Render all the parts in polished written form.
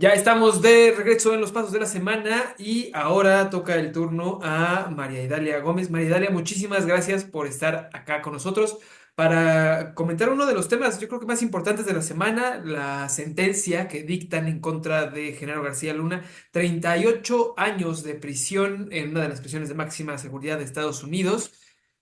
Ya estamos de regreso en los pasos de la semana y ahora toca el turno a María Idalia Gómez. María Idalia, muchísimas gracias por estar acá con nosotros para comentar uno de los temas, yo creo que más importantes de la semana, la sentencia que dictan en contra de Genaro García Luna, 38 años de prisión en una de las prisiones de máxima seguridad de Estados Unidos.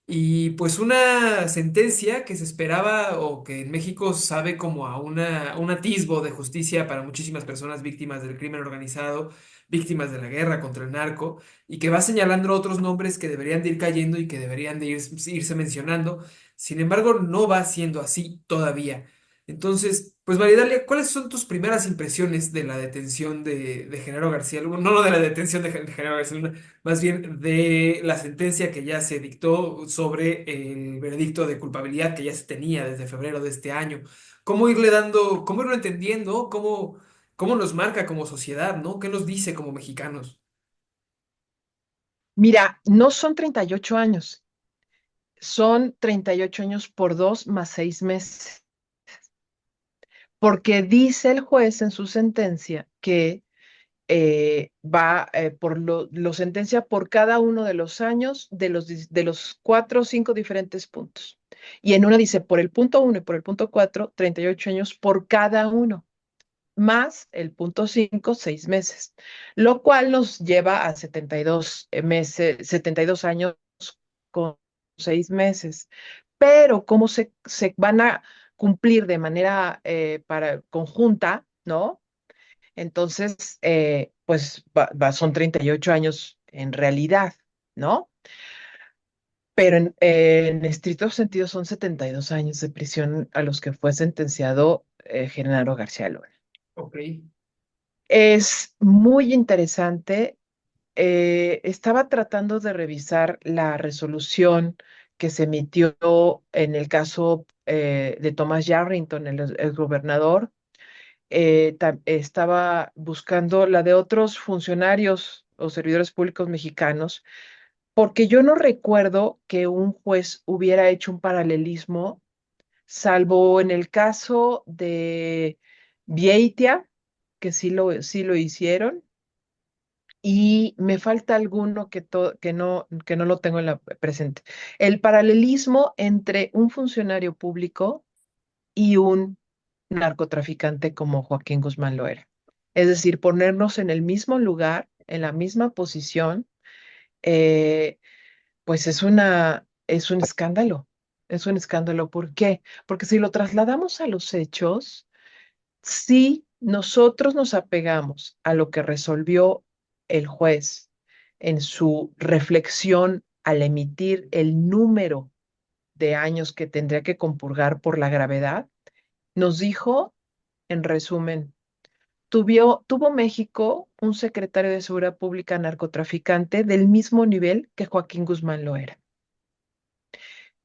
Y pues una sentencia que se esperaba o que en México sabe como a un atisbo de justicia para muchísimas personas víctimas del crimen organizado, víctimas de la guerra contra el narco, y que va señalando otros nombres que deberían de ir cayendo y que deberían de irse mencionando. Sin embargo, no va siendo así todavía. Entonces, pues Maridalia, ¿cuáles son tus primeras impresiones de la detención de Genaro García Luna? No de la detención de Genaro García Luna, más bien de la sentencia que ya se dictó sobre el veredicto de culpabilidad que ya se tenía desde febrero de este año. ¿Cómo irle dando, cómo irlo entendiendo? ¿Cómo nos marca como sociedad, ¿no? ¿Qué nos dice como mexicanos? Mira, no son 38 años, son 38 años por 2 más 6 meses, porque dice el juez en su sentencia que lo sentencia por cada uno de los años de los 4 o 5 diferentes puntos. Y en una dice por el punto 1 y por el punto 4, 38 años por cada uno, más el punto 5, 6 meses, lo cual nos lleva a 72 meses, 72 años con 6 meses. Pero como se van a cumplir de manera conjunta, ¿no? Entonces, pues son 38 años en realidad, ¿no? Pero en estricto sentido son 72 años de prisión a los que fue sentenciado Genaro García Luna. Ok. Es muy interesante. Estaba tratando de revisar la resolución que se emitió en el caso de Thomas Yarrington, el gobernador. Estaba buscando la de otros funcionarios o servidores públicos mexicanos, porque yo no recuerdo que un juez hubiera hecho un paralelismo, salvo en el caso de Vieitia, que sí lo hicieron, y me falta alguno que no lo tengo en la presente. El paralelismo entre un funcionario público y un narcotraficante como Joaquín Guzmán lo era. Es decir, ponernos en el mismo lugar, en la misma posición, eh, pues es un escándalo. Es un escándalo. ¿Por qué? Porque si lo trasladamos a los hechos, si nosotros nos apegamos a lo que resolvió el juez en su reflexión al emitir el número de años que tendría que compurgar por la gravedad, nos dijo, en resumen, tuvo México un secretario de Seguridad Pública narcotraficante del mismo nivel que Joaquín Guzmán lo era.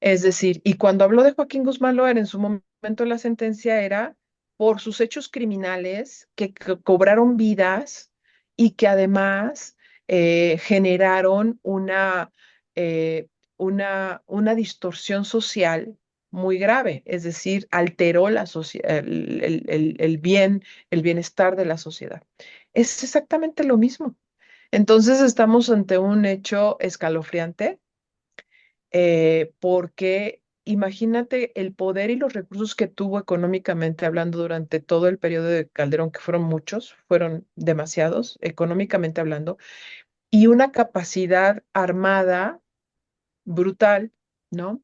Es decir, y cuando habló de Joaquín Guzmán Loera en su momento la sentencia era por sus hechos criminales que cobraron vidas y que además generaron eh, una distorsión social muy grave, es decir, alteró el bienestar de la sociedad. Es exactamente lo mismo. Entonces estamos ante un hecho escalofriante, porque imagínate el poder y los recursos que tuvo económicamente hablando durante todo el periodo de Calderón, que fueron muchos, fueron demasiados, económicamente hablando, y una capacidad armada brutal, ¿no?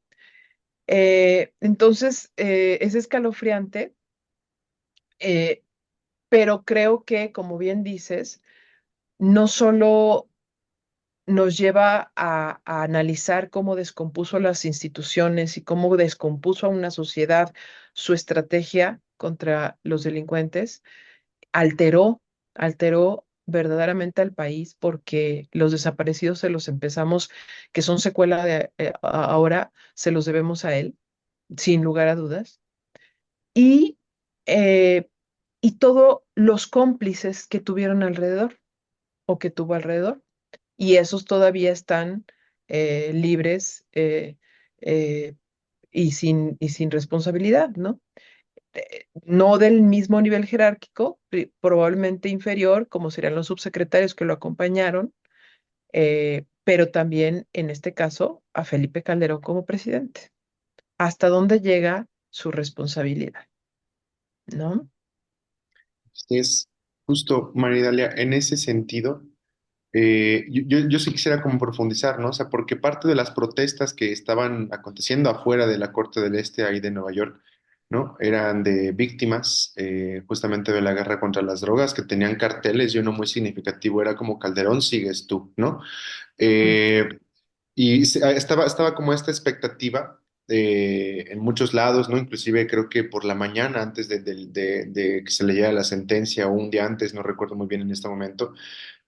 Entonces, es escalofriante, eh, pero creo que, como bien dices, no solo nos lleva a analizar cómo descompuso las instituciones y cómo descompuso a una sociedad su estrategia contra los delincuentes, alteró verdaderamente al país porque los desaparecidos se los empezamos, que son secuela ahora, se los debemos a él, sin lugar a dudas. Y, eh, y todos los cómplices que tuvieron alrededor o que tuvo alrededor y esos todavía están libres, eh, y sin responsabilidad, ¿no? no del mismo nivel jerárquico, probablemente inferior, como serían los subsecretarios que lo acompañaron, pero también en este caso a Felipe Calderón como presidente. ¿Hasta dónde llega su responsabilidad? ¿No? Es justo, María Dalia, en ese sentido, yo sí quisiera como profundizar, ¿no? O sea, porque parte de las protestas que estaban aconteciendo afuera de la Corte del Este ahí de Nueva York, ¿no? Eran de víctimas justamente de la guerra contra las drogas que tenían carteles y uno muy significativo era como Calderón, sigues tú, ¿no? Mm. Eh, estaba como esta expectativa en muchos lados, ¿no? Inclusive creo que por la mañana, antes de que se leyera la sentencia o un día antes, no recuerdo muy bien en este momento,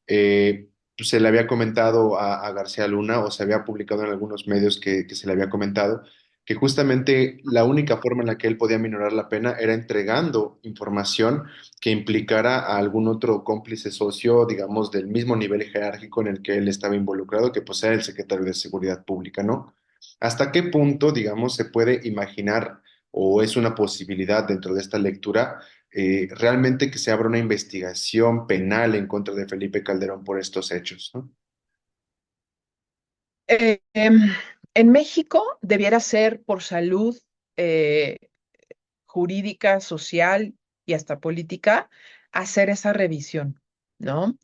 pues se le había comentado a García Luna o se había publicado en algunos medios que se le había comentado que justamente la única forma en la que él podía minorar la pena era entregando información que implicara a algún otro cómplice socio, digamos, del mismo nivel jerárquico en el que él estaba involucrado, que pues era el secretario de Seguridad Pública, ¿no? ¿Hasta qué punto, digamos, se puede imaginar o es una posibilidad dentro de esta lectura realmente que se abra una investigación penal en contra de Felipe Calderón por estos hechos, ¿no? Eh, em, en México debiera ser por salud eh, jurídica, social y hasta política hacer esa revisión, ¿no?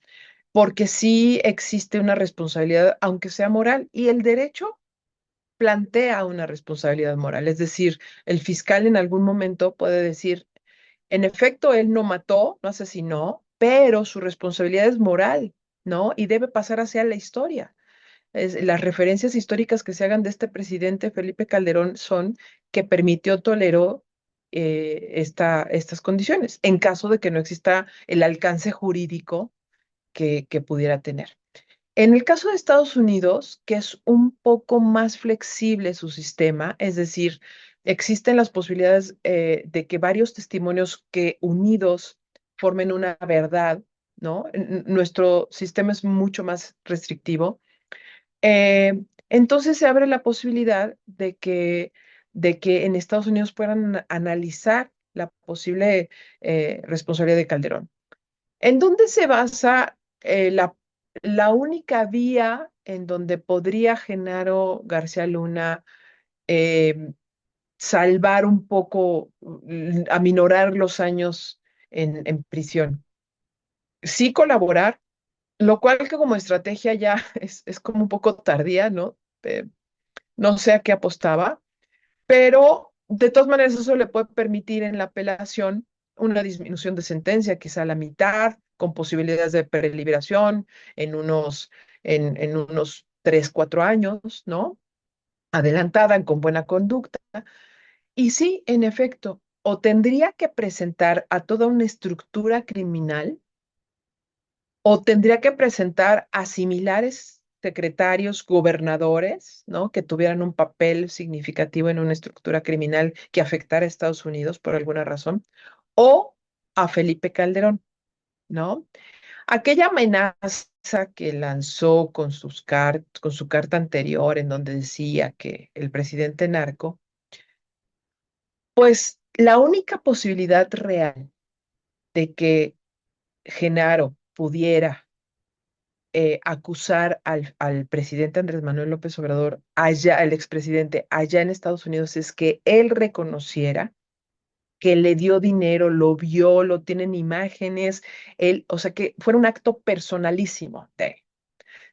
Porque sí existe una responsabilidad, aunque sea moral, y el derecho plantea una responsabilidad moral. Es decir, el fiscal en algún momento puede decir, en efecto, él no mató, no asesinó, pero su responsabilidad es moral, ¿no? Y debe pasar hacia la historia. Las referencias históricas que se hagan de este presidente Felipe Calderón son que permitió, toleró estas condiciones, en caso de que no exista el alcance jurídico que pudiera tener. En el caso de Estados Unidos, que es un poco más flexible su sistema, es decir, existen las posibilidades de que varios testimonios que unidos formen una verdad, ¿no? Nuestro sistema es mucho más restrictivo. Entonces se abre la posibilidad de que en Estados Unidos puedan analizar la posible responsabilidad de Calderón. ¿En dónde se basa la única vía en donde podría Genaro García Luna eh, salvar un poco, aminorar los años en prisión? Sí colaborar, lo cual que como estrategia ya es como un poco tardía, ¿no? No sé a qué apostaba, pero de todas maneras eso le puede permitir en la apelación una disminución de sentencia, quizá a la mitad, con posibilidades de preliberación en unos 3, 4 años, ¿no? Adelantada, con buena conducta. Y sí, en efecto, o tendría que presentar a toda una estructura criminal, o tendría que presentar a similares secretarios, gobernadores, ¿no? Que tuvieran un papel significativo en una estructura criminal que afectara a Estados Unidos por alguna razón, o a Felipe Calderón, ¿no? Aquella amenaza que lanzó con su carta anterior en donde decía que el presidente narco, pues la única posibilidad real de que Genaro pudiera acusar al presidente Andrés Manuel López Obrador allá, al expresidente allá en Estados Unidos, es que él reconociera que le dio dinero, lo vio, lo tienen imágenes, él, o sea, que fuera un acto personalísimo de él.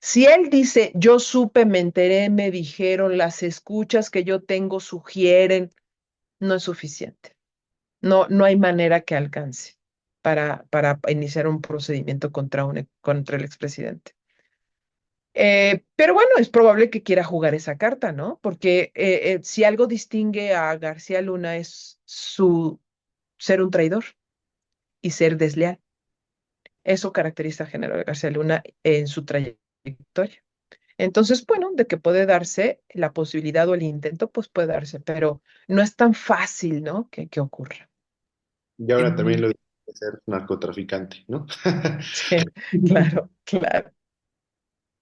Si él dice, yo supe, me enteré, me dijeron, las escuchas que yo tengo sugieren, no es suficiente. No, no hay manera que alcance para iniciar un procedimiento contra el expresidente. Pero bueno, es probable que quiera jugar esa carta, ¿no? Porque si algo distingue a García Luna es su ser un traidor y ser desleal. Eso caracteriza a General García Luna en su trayectoria. Entonces, bueno, de que puede darse la posibilidad o el intento, pues puede darse, pero no es tan fácil, ¿no? Que ocurra. Y ahora también En, lo de ser narcotraficante, ¿no? Sí, claro, claro.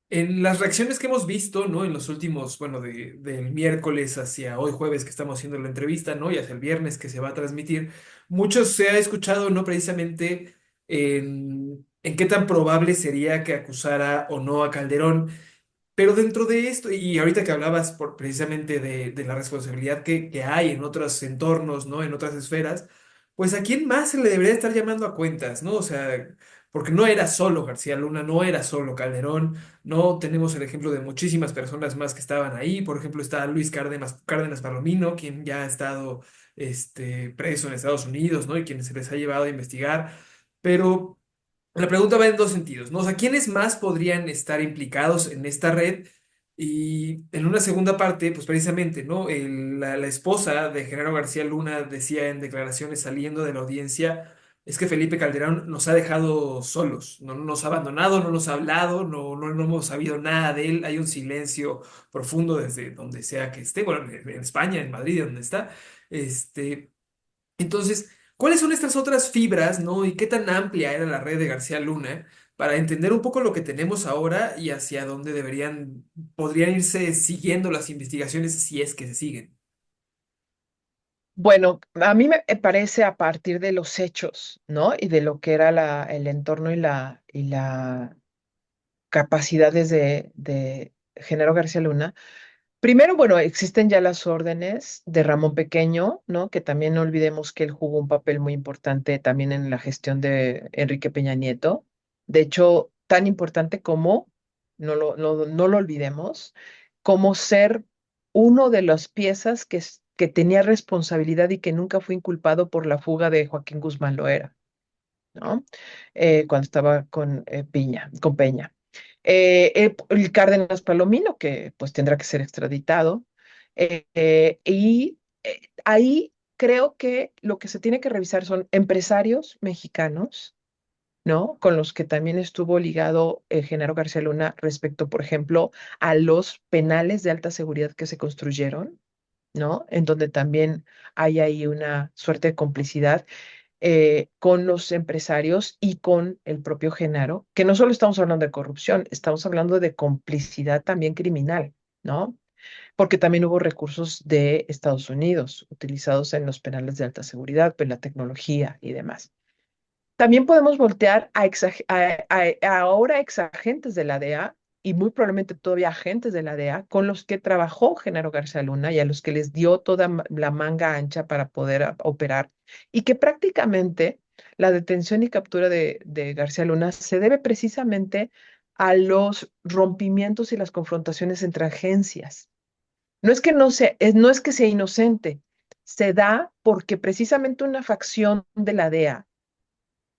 En las reacciones que hemos visto, ¿no? En los últimos, bueno, del miércoles hacia hoy jueves que estamos haciendo la entrevista, ¿no? Y hacia el viernes que se va a transmitir, muchos se ha escuchado, ¿no? Precisamente en qué tan probable sería que acusara o no a Calderón. Pero dentro de esto, y ahorita que hablabas precisamente de la responsabilidad que hay en otros entornos, ¿no? En otras esferas, pues a quién más se le debería estar llamando a cuentas, ¿no? O sea, porque no era solo García Luna, no era solo Calderón, no tenemos el ejemplo de muchísimas personas más que estaban ahí. Por ejemplo, está Luis Cárdenas Palomino, quien ya ha estado preso en Estados Unidos, ¿no? Y quien se les ha llevado a investigar. Pero la pregunta va en dos sentidos, ¿no? O sea, ¿quiénes más podrían estar implicados en esta red? Y en una segunda parte, pues precisamente, ¿no? La esposa de Genaro García Luna decía en declaraciones saliendo de la audiencia, es que Felipe Calderón nos ha dejado solos, no nos ha abandonado, no nos ha hablado, no hemos sabido nada de él, hay un silencio profundo desde donde sea que esté, bueno, en España, en Madrid, donde está, este... Entonces, ¿cuáles son estas otras fibras, no? ¿Y qué tan amplia era la red de García Luna para entender un poco lo que tenemos ahora y hacia dónde podrían irse siguiendo las investigaciones si es que se siguen? Bueno, a mí me parece a partir de los hechos, ¿no? Y de lo que era el entorno y la capacidades de Genaro García Luna. Primero, bueno, existen ya las órdenes de Ramón Pequeño, ¿no? Que también no olvidemos que él jugó un papel muy importante también en la gestión de Enrique Peña Nieto. De hecho, tan importante como, no lo olvidemos, como ser uno de las piezas que tenía responsabilidad y que nunca fue inculpado por la fuga de Joaquín Guzmán Loera, ¿no? Cuando estaba con Peña. El Cárdenas Palomino, que pues tendrá que ser extraditado. Ahí creo que lo que se tiene que revisar son empresarios mexicanos, ¿no? Con los que también estuvo ligado Genaro García Luna respecto, por ejemplo, a los penales de alta seguridad que se construyeron, ¿no? En donde también hay ahí una suerte de complicidad con los empresarios y con el propio Genaro, que no solo estamos hablando de corrupción, estamos hablando de complicidad también criminal, ¿no? Porque también hubo recursos de Estados Unidos utilizados en los penales de alta seguridad, pues la tecnología y demás. También podemos voltear a ahora exagentes de la DEA y muy probablemente todavía agentes de la DEA con los que trabajó Genaro García Luna y a los que les dio toda la manga ancha para poder operar y que prácticamente la detención y captura de García Luna se debe precisamente a los rompimientos y las confrontaciones entre agencias. No es que sea inocente, se da porque precisamente una facción de la DEA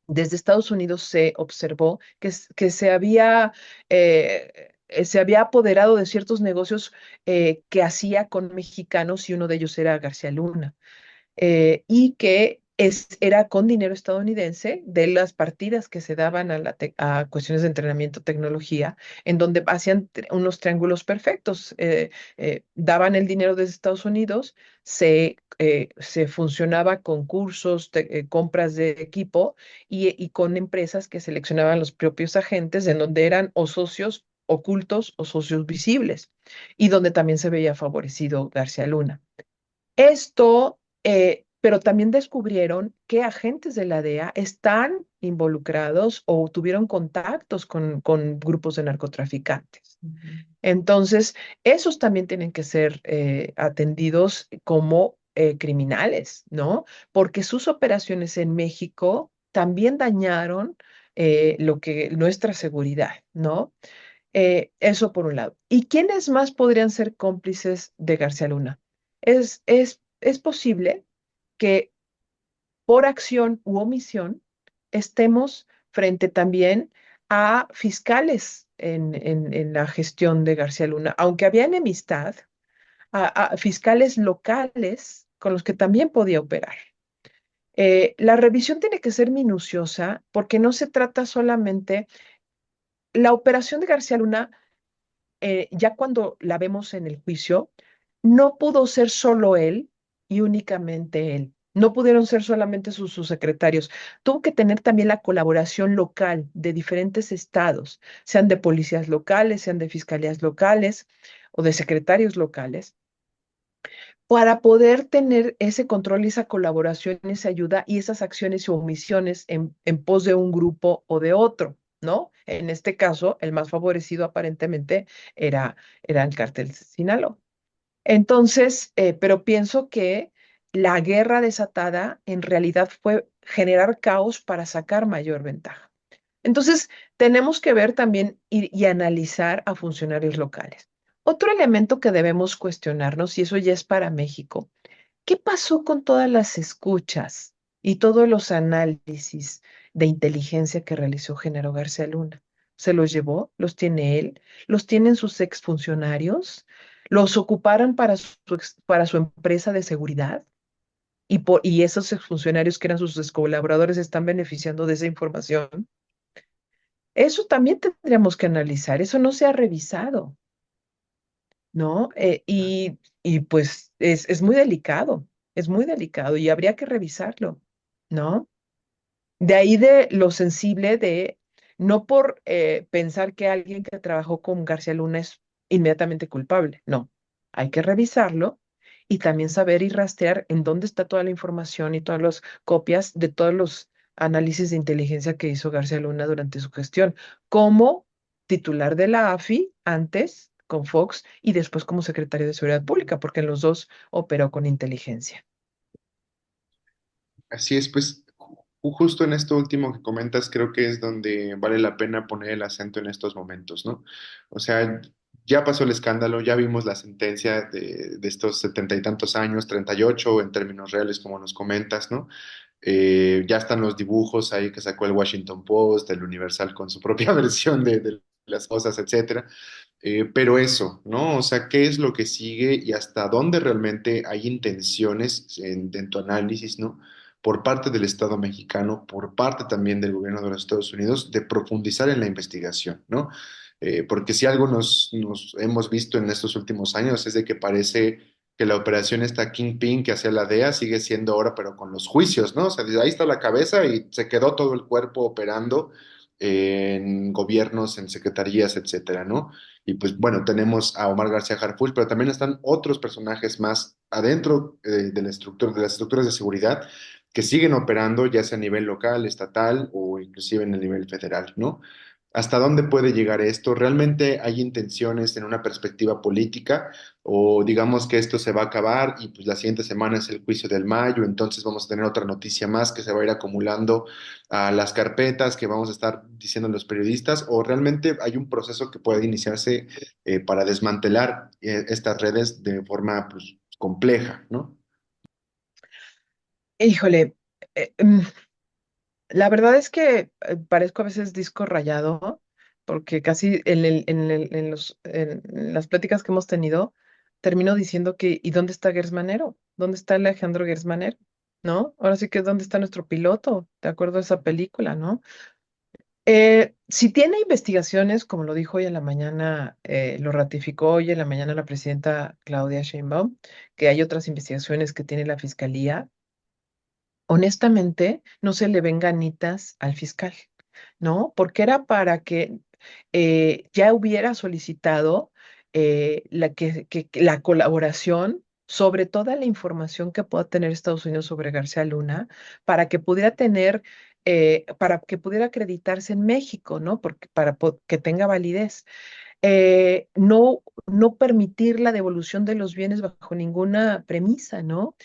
desde Estados Unidos se observó que se había apoderado de ciertos negocios que hacía con mexicanos y uno de ellos era García Luna y que era con dinero estadounidense de las partidas que se daban a cuestiones de entrenamiento, tecnología, en donde hacían unos triángulos perfectos. Daban el dinero desde Estados Unidos, se funcionaba con cursos, compras de equipo y con empresas que seleccionaban los propios agentes, en donde eran o socios ocultos o socios visibles, y donde también se veía favorecido García Luna. Pero también descubrieron que agentes de la DEA están involucrados o tuvieron contactos con grupos de narcotraficantes. Ujú. Entonces, esos también tienen que ser atendidos como criminales, ¿no? Porque sus operaciones en México también dañaron nuestra seguridad, ¿no? Eso por un lado. ¿Y quiénes más podrían ser cómplices de García Luna? Es posible que por acción u omisión estemos frente también a fiscales en la gestión de García Luna, aunque había enemistad, a fiscales locales con los que también podía operar. La revisión tiene que ser minuciosa porque no se trata solamente, la operación de García Luna ya cuando la vemos en el juicio, no pudo ser solo él y únicamente él. No pudieron ser solamente sus secretarios. Tuvo que tener también la colaboración local de diferentes estados, sean de policías locales, sean de fiscalías locales o de secretarios locales, para poder tener ese control y esa colaboración, esa ayuda y esas acciones o omisiones en pos de un grupo o de otro, ¿no? En este caso, el más favorecido aparentemente era el cártel de Sinaloa. Entonces, pero pienso que la guerra desatada en realidad fue generar caos para sacar mayor ventaja. Entonces, tenemos que ver también y analizar a funcionarios locales. Otro elemento que debemos cuestionarnos, y eso ya es para México, ¿qué pasó con todas las escuchas y todos los análisis de inteligencia que realizó Genaro García Luna? ¿Se los llevó? ¿Los tiene él? ¿Los tienen sus exfuncionarios? ¿Los ocuparon para su empresa de seguridad? Y esos exfuncionarios que eran sus colaboradores están beneficiando de esa información. Eso también tendríamos que analizar. Eso no se ha revisado, ¿no? Y pues es muy delicado y habría que revisarlo, ¿no? De ahí de lo sensible de no por pensar que alguien que trabajó con García Luna es inmediatamente culpable, no, hay que revisarlo y también saber y rastrear en dónde está toda la información y todas las copias de todos los análisis de inteligencia que hizo García Luna durante su gestión, como titular de la AFI antes con Fox y después como secretario de Seguridad Pública, porque en los dos operó con inteligencia. Así es, pues justo en esto último que comentas, creo que es donde vale la pena poner el acento en estos momentos, ¿no? O sea, ya pasó el escándalo, ya vimos la sentencia de estos 70 y tantos años, 38 en términos reales, como nos comentas, ¿no? Ya están los dibujos ahí que sacó el Washington Post, el Universal con su propia versión de las cosas, etcétera. Pero eso, ¿no? O sea, ¿qué es lo que sigue y hasta dónde realmente hay intenciones en tu análisis, ¿no? Por parte del Estado mexicano, por parte también del gobierno de los Estados Unidos, de profundizar en la investigación, ¿no? Porque si algo nos hemos visto en estos últimos años es de que parece que la operación esta Kingpin que hacía la DEA sigue siendo ahora, pero con los juicios, ¿no? O sea, ahí está la cabeza y se quedó todo el cuerpo operando en gobiernos, en secretarías, etcétera, ¿no? Y pues bueno, tenemos a Omar García Harfuch, pero también están otros personajes más adentro de la estructura, de las estructuras de seguridad que siguen operando, ya sea a nivel local, estatal o inclusive en el nivel federal, ¿no? ¿Hasta dónde puede llegar esto? ¿Realmente hay intenciones en una perspectiva política o digamos que esto se va a acabar y pues la siguiente semana es el juicio del mayo, entonces vamos a tener otra noticia más que se va a ir acumulando a las carpetas que vamos a estar diciendo los periodistas o realmente hay un proceso que puede iniciarse para desmantelar estas redes de forma pues, compleja, ¿no? Híjole, eh, mm, la verdad es que parezco a veces disco rayado, porque casi en las pláticas que hemos tenido, termino diciendo que, ¿y dónde está Gersmanero? ¿Dónde está Alejandro Gersmanero? ¿No? Ahora sí que ¿dónde está nuestro piloto? De acuerdo a esa película, ¿no? Si tiene investigaciones, como lo dijo hoy en la mañana, lo ratificó hoy en la mañana la presidenta Claudia Sheinbaum, que hay otras investigaciones que tiene la fiscalía. Honestamente, no se le ven ganitas al fiscal, ¿no? Porque era para que ya hubiera solicitado que la colaboración sobre toda la información que pueda tener Estados Unidos sobre García Luna, para que pudiera tener, para que pudiera acreditarse en México, ¿no? Porque, que tenga validez no permitir la devolución de los bienes bajo ninguna premisa, ¿no?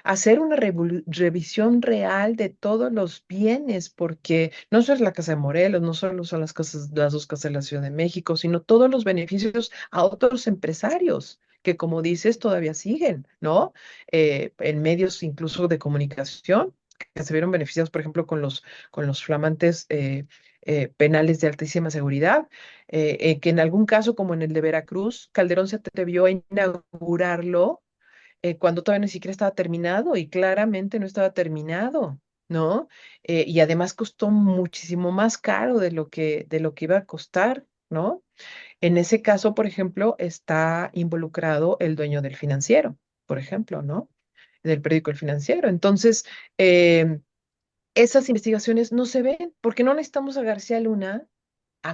Hacer una revisión real de todos los bienes, porque no solo es la Casa de Morelos, no solo son las dos casas de la Ciudad de México, sino todos los beneficios a otros empresarios que, como dices, todavía siguen, ¿no? En medios incluso de comunicación que se vieron beneficiados, por ejemplo, con los flamantes penales de altísima seguridad, que en algún caso, como en el de Veracruz, Calderón se atrevió a inaugurarlo cuando todavía ni siquiera estaba terminado y claramente no estaba terminado, ¿no? Y además costó muchísimo más caro de lo que iba a costar, ¿no? En ese caso, por ejemplo, está involucrado el dueño del financiero, por ejemplo, ¿no? del periódico El Financiero. Entonces, eh, esas investigaciones no se ven, porque no necesitamos a García Luna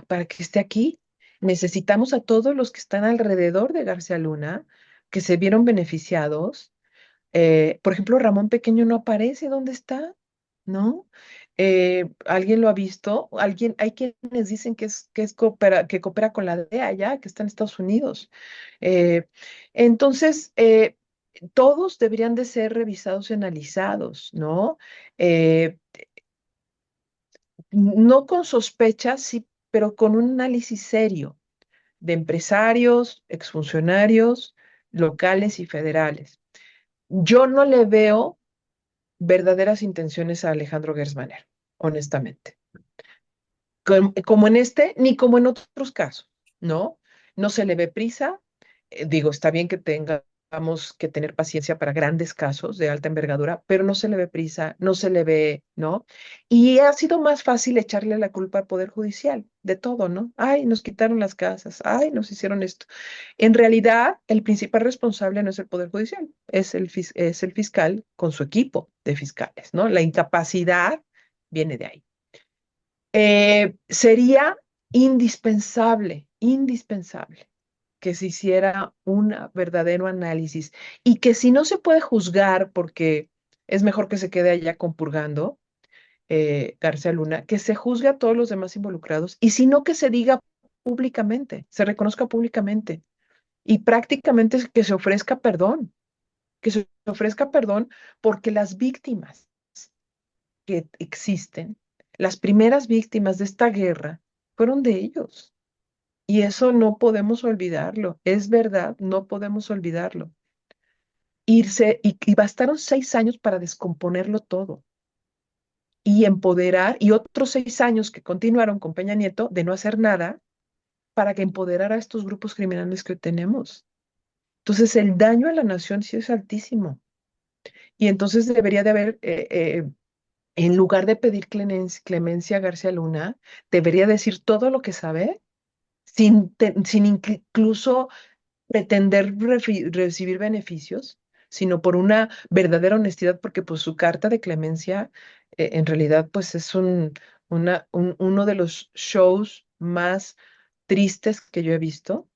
para que esté aquí. Necesitamos a todos los que están alrededor de García Luna, que se vieron beneficiados. Por ejemplo, Ramón Pequeño no aparece, ¿dónde está? ¿No? ¿Alguien lo ha visto? Hay quienes dicen que coopera con la DEA ya, que está en Estados Unidos. Eh, entonces, todos deberían de ser revisados y analizados, ¿no? Eh, no con sospechas, sí, pero con un análisis serio de empresarios, exfuncionarios locales y federales. Yo no le veo verdaderas intenciones a Alejandro Gersmaner, honestamente. Como en este, ni como en otros casos, ¿no? No se le ve prisa. Digo, está bien que tengamos que tener paciencia para grandes casos de alta envergadura, pero no se le ve prisa, no se le ve, ¿no? Y ha sido más fácil echarle la culpa al Poder Judicial de todo, ¿no? Ay, nos quitaron las casas, ay, nos hicieron esto. En realidad, el principal responsable no es el Poder Judicial, es el fiscal con su equipo de fiscales, ¿no? La incapacidad viene de ahí. Sería indispensable que se hiciera un verdadero análisis y que si no se puede juzgar porque es mejor que se quede allá compurgando, García Luna, que se juzgue a todos los demás involucrados y si no que se diga públicamente, se reconozca públicamente y prácticamente que se ofrezca perdón, que se ofrezca perdón porque las víctimas que existen, las primeras víctimas de esta guerra fueron de ellos. Y eso no podemos olvidarlo. Es verdad, no podemos olvidarlo. Y bastaron 6 años para descomponerlo todo y empoderar, y otros 6 años que continuaron con Peña Nieto de no hacer nada para que empoderara a estos grupos criminales que hoy tenemos. Entonces, el daño a la nación sí es altísimo. Y entonces debería de haber en lugar de pedir clemencia a García Luna, debería decir todo lo que sabe sin incluso pretender recibir beneficios, sino por una verdadera honestidad, porque pues su carta de clemencia en realidad pues es uno de los shows más tristes que yo he visto.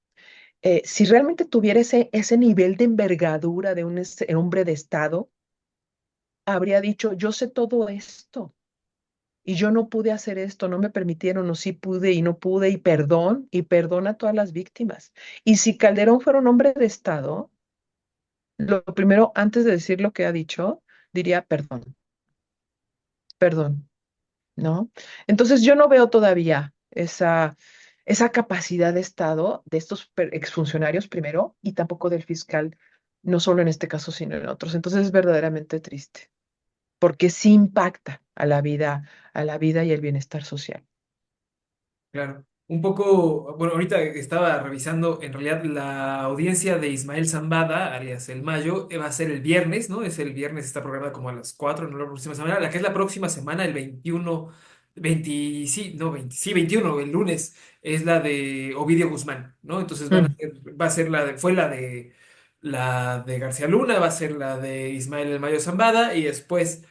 Si realmente tuviera ese nivel de envergadura de un hombre de Estado, habría dicho, yo sé todo esto y yo no pude hacer esto, no me permitieron, o sí pude y no pude, y perdón a todas las víctimas. Y si Calderón fuera un hombre de Estado, lo primero, antes de decir lo que ha dicho, diría perdón, perdón, ¿no? Entonces yo no veo todavía esa capacidad de Estado de estos exfuncionarios primero y tampoco del fiscal, no solo en este caso, sino en otros. Entonces es verdaderamente triste, porque sí impacta a la vida y el bienestar social. Claro. Un poco, bueno, ahorita estaba revisando, en realidad la audiencia de Ismael Zambada, alias El Mayo, va a ser el viernes, ¿no? Es el viernes, está programada como a las 4, no la próxima semana, la que es la próxima semana, el 21, 20, sí, no, 20, sí, 21, el lunes, es la de Ovidio Guzmán, ¿no? Entonces Mm. va a ser fue la de García Luna, va a ser la de Ismael El Mayo Zambada, y después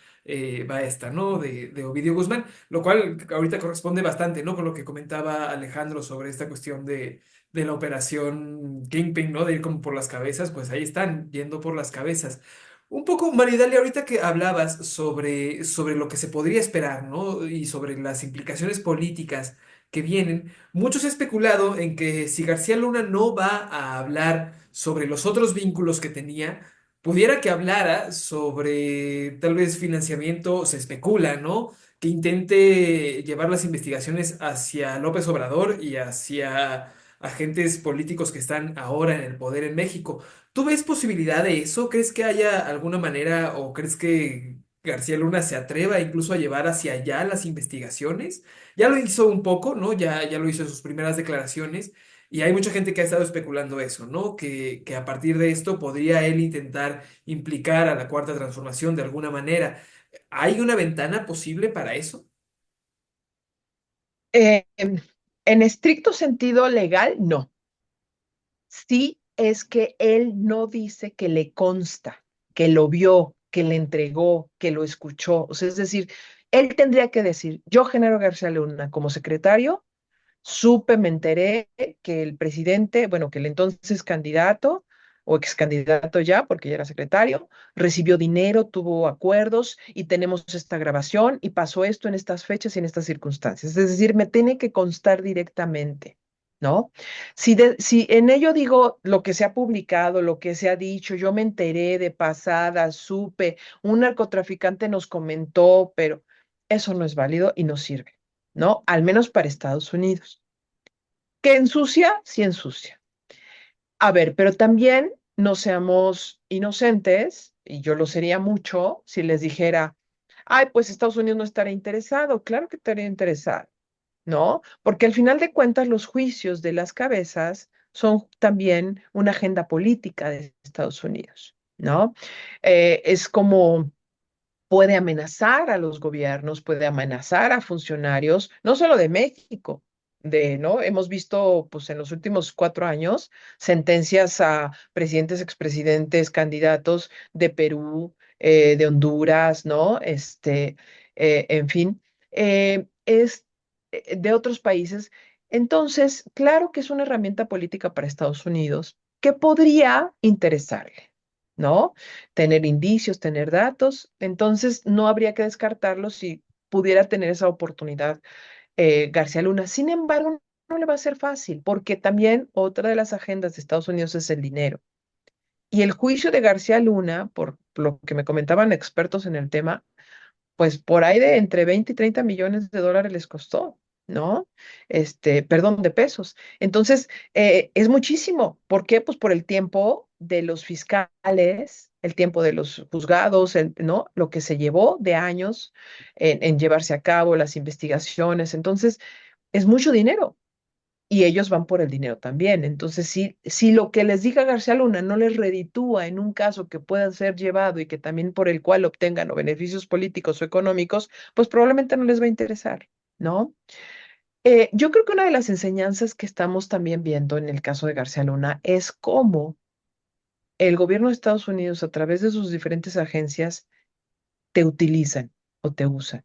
va esta, ¿no? De Ovidio Guzmán. Lo cual ahorita corresponde bastante, ¿no? Con lo que comentaba Alejandro sobre esta cuestión de la operación Kingpin, ¿no? De ir como por las cabezas, pues ahí están, yendo por las cabezas. Un poco, Maridalia, ahorita que hablabas sobre lo que se podría esperar, ¿no? Y sobre las implicaciones políticas que vienen, mucho se ha especulado en que si García Luna no va a hablar sobre los otros vínculos que tenía, pudiera que hablara sobre tal vez financiamiento, se especula, ¿no? Que intente llevar las investigaciones hacia López Obrador y hacia agentes políticos que están ahora en el poder en México. ¿Tú ves posibilidad de eso? ¿Crees que haya alguna manera o crees que García Luna se atreva incluso a llevar hacia allá las investigaciones? Ya lo hizo un poco, ¿no? Ya lo hizo en sus primeras declaraciones. Y hay mucha gente que ha estado especulando eso, ¿no? Que a partir de esto podría él intentar implicar a la cuarta transformación de alguna manera. ¿Hay una ventana posible para eso? En estricto sentido legal, no. Sí es que él no dice que le consta. que lo vio, que le entregó, que lo escuchó. O sea, es decir, él tendría que decir, yo, Genaro García Luna, como secretario, supe, me enteré que el presidente, bueno, que el entonces candidato o ex candidato ya, porque ya era secretario, recibió dinero, tuvo acuerdos y tenemos esta grabación y pasó esto en estas fechas y en estas circunstancias. Es decir, me tiene que constar directamente, ¿no? Si en ello digo lo que se ha publicado, lo que se ha dicho, yo me enteré de pasada, supe, un narcotraficante nos comentó, pero eso no es válido y no sirve. ¿No? Al menos para Estados Unidos. ¿Que ensucia? Sí ensucia. A ver, pero también no seamos inocentes, y yo lo sería mucho si les dijera, ay, pues Estados Unidos no estaría interesado. Claro que estaría interesado, ¿no? Porque al final de cuentas los juicios de las cabezas son también una agenda política de Estados Unidos, ¿no? Es como puede amenazar a los gobiernos, puede amenazar a funcionarios, no solo de México, ¿no? Hemos visto, pues, en los últimos 4 años, sentencias a presidentes, expresidentes, candidatos de Perú, de Honduras, ¿no? En fin, es de otros países. Entonces, claro que es una herramienta política para Estados Unidos que podría interesarle, ¿no? Tener indicios, tener datos, entonces no habría que descartarlo si pudiera tener esa oportunidad García Luna. Sin embargo, no le va a ser fácil, porque también otra de las agendas de Estados Unidos es el dinero. Y el juicio de García Luna, por lo que me comentaban expertos en el tema, pues por ahí de entre 20 y 30 millones de dólares les costó, ¿no? Perdón, de pesos. Entonces, es muchísimo. ¿Por qué? Pues por el tiempo de los fiscales, el tiempo de los juzgados, ¿no? Lo que se llevó de años en llevarse a cabo las investigaciones. Entonces, es mucho dinero y ellos van por el dinero también. Entonces, si lo que les diga García Luna no les reditúa en un caso que pueda ser llevado y que también por el cual obtengan o beneficios políticos o económicos, pues probablemente no les va a interesar, ¿no? Yo creo que una de las enseñanzas que estamos también viendo en el caso de García Luna es cómo el gobierno de Estados Unidos, a través de sus diferentes agencias, te utilizan o te usan.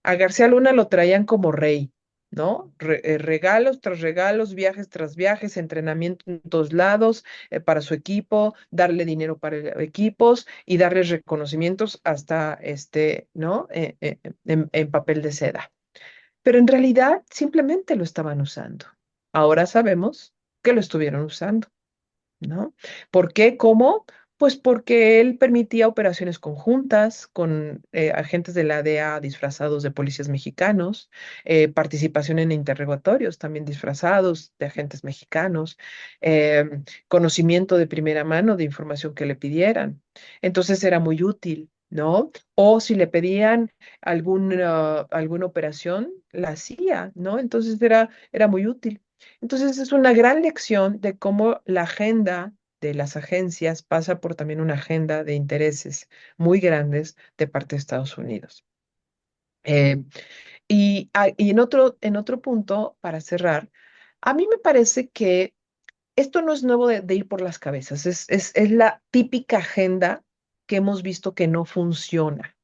A García Luna lo traían como rey, ¿no? Regalos tras regalos, viajes tras viajes, entrenamiento en todos lados para su equipo, darle dinero para equipos y darles reconocimientos hasta ¿no? En papel de seda. Pero en realidad simplemente lo estaban usando. Ahora sabemos que lo estuvieron usando. ¿No? ¿Por qué? ¿Cómo? Pues porque él permitía operaciones conjuntas con agentes de la DEA disfrazados de policías mexicanos, participación en interrogatorios también disfrazados de agentes mexicanos, conocimiento de primera mano de información que le pidieran. Entonces era muy útil, ¿no? O si le pedían alguna operación, la hacía, ¿no? Entonces era muy útil. Entonces es una gran lección de cómo la agenda de las agencias pasa por también una agenda de intereses muy grandes de parte de Estados Unidos. Eh, y en otro punto, para cerrar, a mí me parece que esto no es nuevo de ir por las cabezas, es la típica agenda que hemos visto que no funciona,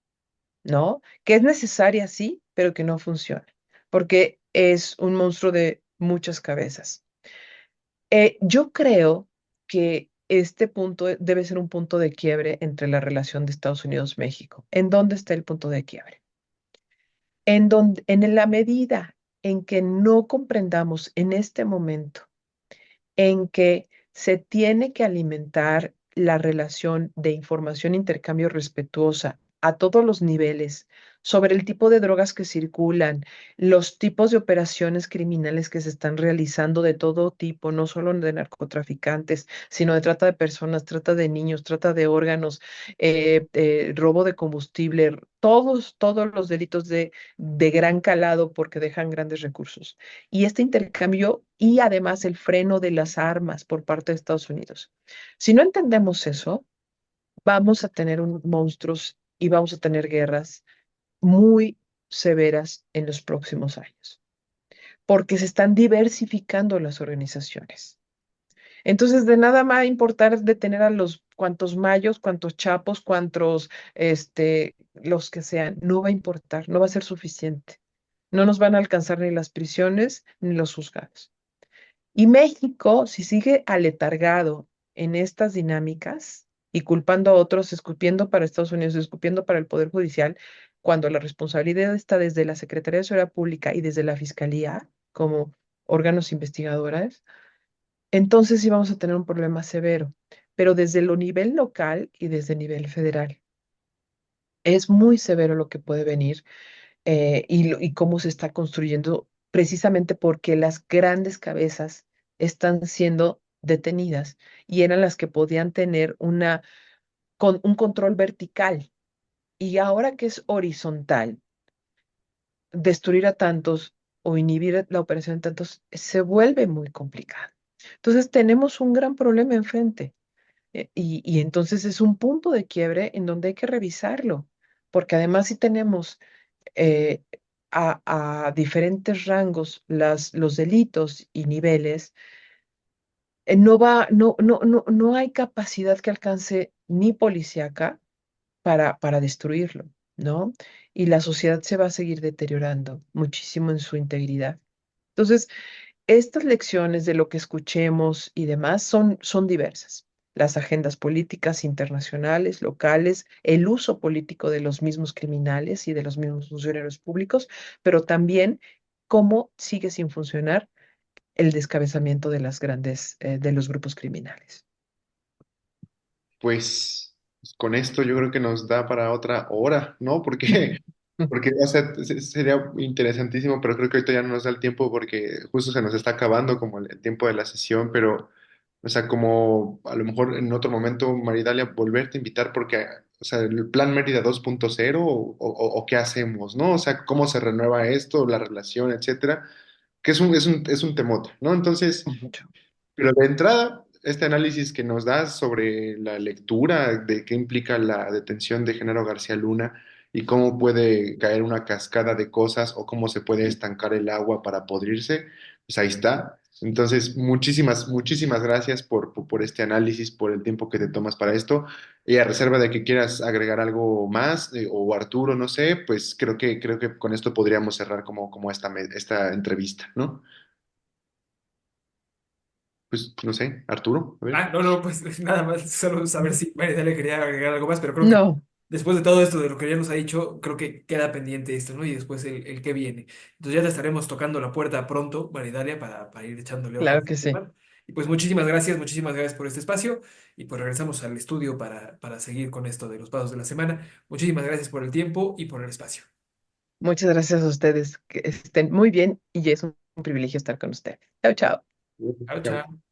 ¿no? Que es necesaria, sí, pero que no funciona, porque es un monstruo de muchas cabezas. Yo creo que este punto debe ser un punto de quiebre entre la relación de Estados Unidos-México. ¿En dónde está el punto de quiebre? En la medida en que no comprendamos en este momento en que se tiene que alimentar la relación de información e intercambio respetuosa a todos los niveles sobre el tipo de drogas que circulan, los tipos de operaciones criminales que se están realizando de todo tipo, no solo de narcotraficantes, sino de trata de personas, trata de niños, trata de órganos, robo de combustible, todos los delitos de gran calado porque dejan grandes recursos y este intercambio y además el freno de las armas por parte de Estados Unidos. Si no entendemos eso, vamos a tener monstruos y vamos a tener guerras muy severas en los próximos años, porque se están diversificando las organizaciones. Entonces, de nada va a importar detener a los cuantos mayos, cuantos chapos, cuantos, los que sean, no va a importar, no va a ser suficiente. No nos van a alcanzar ni las prisiones ni los juzgados. Y México, si sigue aletargado en estas dinámicas y culpando a otros, escupiendo para Estados Unidos, escupiendo para el Poder Judicial, cuando la responsabilidad está desde la Secretaría de Seguridad Pública y desde la Fiscalía como órganos investigadores, entonces sí vamos a tener un problema severo. Pero desde lo nivel local y desde el nivel federal, es muy severo lo que puede venir y cómo se está construyendo precisamente porque las grandes cabezas están siendo detenidas y eran las que podían tener un control vertical. Y ahora que es horizontal, destruir a tantos o inhibir la operación de tantos se vuelve muy complicado. Entonces tenemos un gran problema enfrente. Y entonces es un punto de quiebre en donde hay que revisarlo, porque además si tenemos eh, a diferentes rangos los delitos y niveles, no hay capacidad que alcance ni policíaca para destruirlo, ¿no? Y la sociedad se va a seguir deteriorando muchísimo en su integridad. Entonces, estas lecciones de lo que escuchemos y demás son diversas. Las agendas políticas internacionales, locales, el uso político de los mismos criminales y de los mismos funcionarios públicos, pero también cómo sigue sin funcionar el descabezamiento de de los grupos criminales. Pues con esto yo creo que nos da para otra hora, ¿no? Porque o sea, sería interesantísimo, pero creo que ahorita ya no nos da el tiempo porque justo se nos está acabando como el tiempo de la sesión, pero, o sea, como a lo mejor en otro momento, Maridalia, volverte a invitar porque, o sea, el plan Mérida 2.0 o qué hacemos, ¿no? O sea, cómo se renueva esto, la relación, etcétera, que es un temote, ¿no? Entonces... Mucho. Pero de entrada, este análisis que nos das sobre la lectura de qué implica la detención de Genaro García Luna y cómo puede caer una cascada de cosas o cómo se puede estancar el agua para podrirse, pues ahí está. Entonces, muchísimas gracias por este análisis, por el tiempo que te tomas para esto. Y a reserva de que quieras agregar algo más, o Arturo, no sé, pues creo que con esto podríamos cerrar como esta entrevista, ¿no? Pues no sé, Arturo, a ver. Ah, no, no, pues nada más, solo saber si María le quería agregar algo más, pero creo que No, después de todo esto, de lo que ya nos ha dicho, creo que queda pendiente esto, ¿no? Y después el que viene. Entonces ya te estaremos tocando la puerta pronto, Maridalia, para ir echándole ojo a claro este que sí. tema. Y pues muchísimas gracias por este espacio. Y pues regresamos al estudio para seguir con esto de los pasos de la semana. Muchísimas gracias por el tiempo y por el espacio. Muchas gracias a ustedes. Que estén muy bien y es un privilegio estar con ustedes. Chao, chao. Chao, Chao. chao.